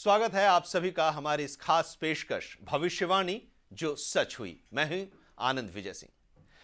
स्वागत है आप सभी का हमारी इस खास पेशकश भविष्यवाणी जो सच हुई। मैं हूं आनंद विजय सिंह।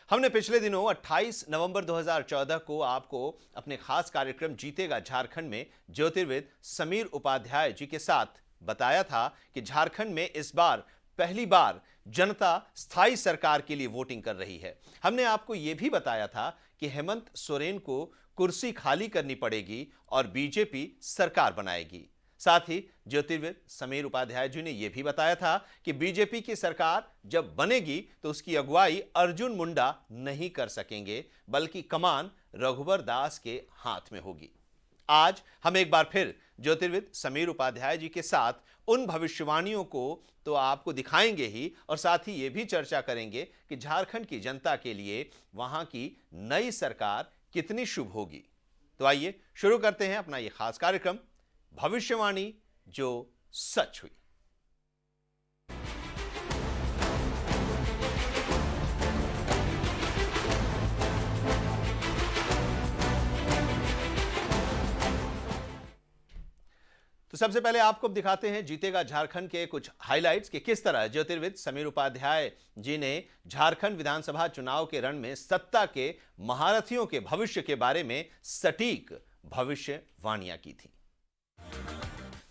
हमने पिछले दिनों 28 नवंबर 2014 को आपको अपने खास कार्यक्रम जीतेगा झारखंड में ज्योतिर्विद समीर उपाध्याय जी के साथ बताया था कि झारखंड में इस बार पहली बार जनता स्थायी सरकार के लिए वोटिंग कर रही है। हमने आपको यह भी बताया था कि हेमंत सोरेन को कुर्सी खाली करनी पड़ेगी और बीजेपी सरकार बनाएगी। साथ ही ज्योतिर्विद समीर उपाध्याय जी ने यह भी बताया था कि बीजेपी की सरकार जब बनेगी तो उसकी अगुवाई अर्जुन मुंडा नहीं कर सकेंगे, बल्कि कमान रघुवर दास के हाथ में होगी। आज हम एक बार फिर ज्योतिर्विद समीर उपाध्याय जी के साथ उन भविष्यवाणियों को तो आपको दिखाएंगे ही, और साथ ही यह भी चर्चा करेंगे कि झारखंड की जनता के लिए वहां की नई सरकार कितनी शुभ होगी। तो आइए शुरू करते हैं अपना यह खास कार्यक्रम भविष्यवाणी जो सच हुई। तो सबसे पहले आपको दिखाते हैं जीतेगा झारखंड के कुछ हाइलाइट्स कि किस तरह ज्योतिर्विद समीर उपाध्याय जी ने झारखंड विधानसभा चुनाव के रण में सत्ता के महारथियों के भविष्य के बारे में सटीक भविष्यवाणियां की थी।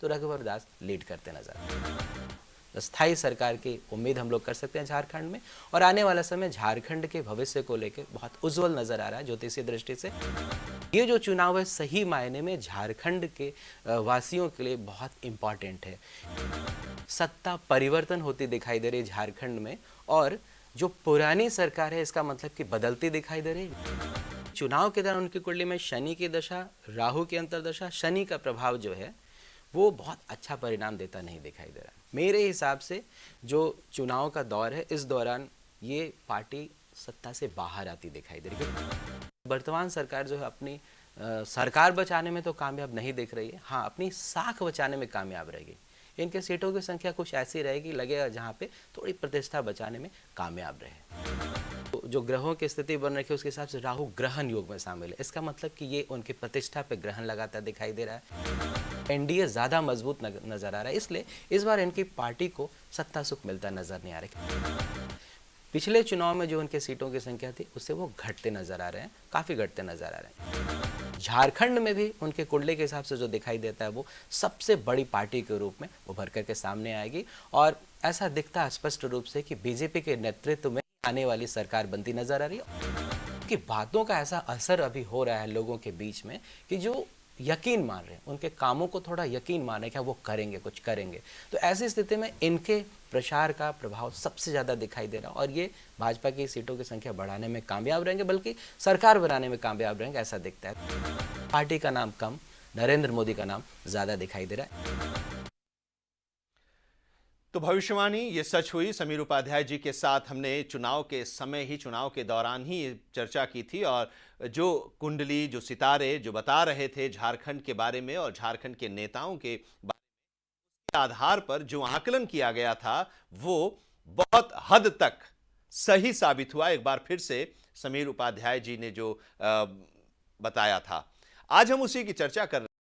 तो रघुवर दास लीड करते नजर। स्थायी सरकार की उम्मीद हम लोग कर सकते हैं झारखंड में, और आने वाला समय झारखंड के भविष्य को लेकर बहुत उज्जवल नजर आ रहा है ज्योतिषीय दृष्टि से। ये जो चुनाव है सही मायने में झारखंड के वासियों के लिए बहुत इंपॉर्टेंट है। सत्ता परिवर्तन होती दिखाई दे रही है झारखंड में, और जो पुरानी सरकार है इसका मतलब कि बदलती दिखाई दे रही है। चुनाव के दौरान उनकी कुंडली में शनि की दशा, राहु की अंतर्दशा, शनि का प्रभाव जो है वो बहुत अच्छा परिणाम देता नहीं दिखाई दे रहा। मेरे हिसाब से जो चुनाव का दौर है इस दौरान ये पार्टी सत्ता से बाहर आती दिखाई दे रही है। वर्तमान सरकार जो है अपनी सरकार बचाने में तो कामयाब नहीं दिख रही है, हाँ अपनी साख बचाने में कामयाब रहेगी। इनके सीटों की संख्या कुछ ऐसी रहेगी, लगेगा जहाँ पे थोड़ी प्रतिष्ठा बचाने में कामयाब रहे। तो जो ग्रहों की स्थिति बन रखी है उसके हिसाब से राहु ग्रहण योग में शामिल है। इसका मतलब कि ये उनकी प्रतिष्ठा पे ग्रहण लगाता दिखाई दे रहा है। एनडीए ज्यादा मजबूत नजर आ रहा है, इसलिए इस बार इनकी पार्टी को सत्ता सुख मिलता नजर नहीं आ रहा। पिछले चुनाव में जो उनके सीटों की संख्या थी उससे वो घटते नजर आ रहे हैं, काफी घटते नजर आ रहे हैं। झारखंड में भी उनके कुंडली के हिसाब से जो दिखाई देता है वो सबसे बड़ी पार्टी के रूप में उभर करके सामने आएगी, और ऐसा दिखता है स्पष्ट रूप से कि बीजेपी के नेतृत्व में आने वाली सरकार बनती नजर आ रही है। कि बातों का ऐसा असर अभी हो रहा है लोगों के बीच में कि जो यकीन मान रहे हैं, उनके कामों को थोड़ा यकीन मान रहे हैं कि वो करेंगे, कुछ करेंगे। तो ऐसी स्थिति में इनके प्रचार का प्रभाव सबसे ज्यादा दिखाई दे रहा है, और ये भाजपा की सीटों की संख्या बढ़ाने में कामयाब रहेंगे, बल्कि सरकार बनाने में कामयाब रहेंगे ऐसा दिखता है। पार्टी का नाम कम, नरेंद्र मोदी का नाम ज्यादा दिखाई दे रहा है। तो भविष्यवाणी ये सच हुई। समीर उपाध्याय जी के साथ हमने चुनाव के समय ही, चुनाव के दौरान ही ये चर्चा की थी, और जो कुंडली, जो सितारे जो बता रहे थे झारखंड के बारे में और झारखंड के नेताओं के बारे में, उसके आधार पर जो आकलन किया गया था वो बहुत हद तक सही साबित हुआ। एक बार फिर से समीर उपाध्याय जी ने जो बताया था, आज हम उसी की चर्चा कर रहे हैं।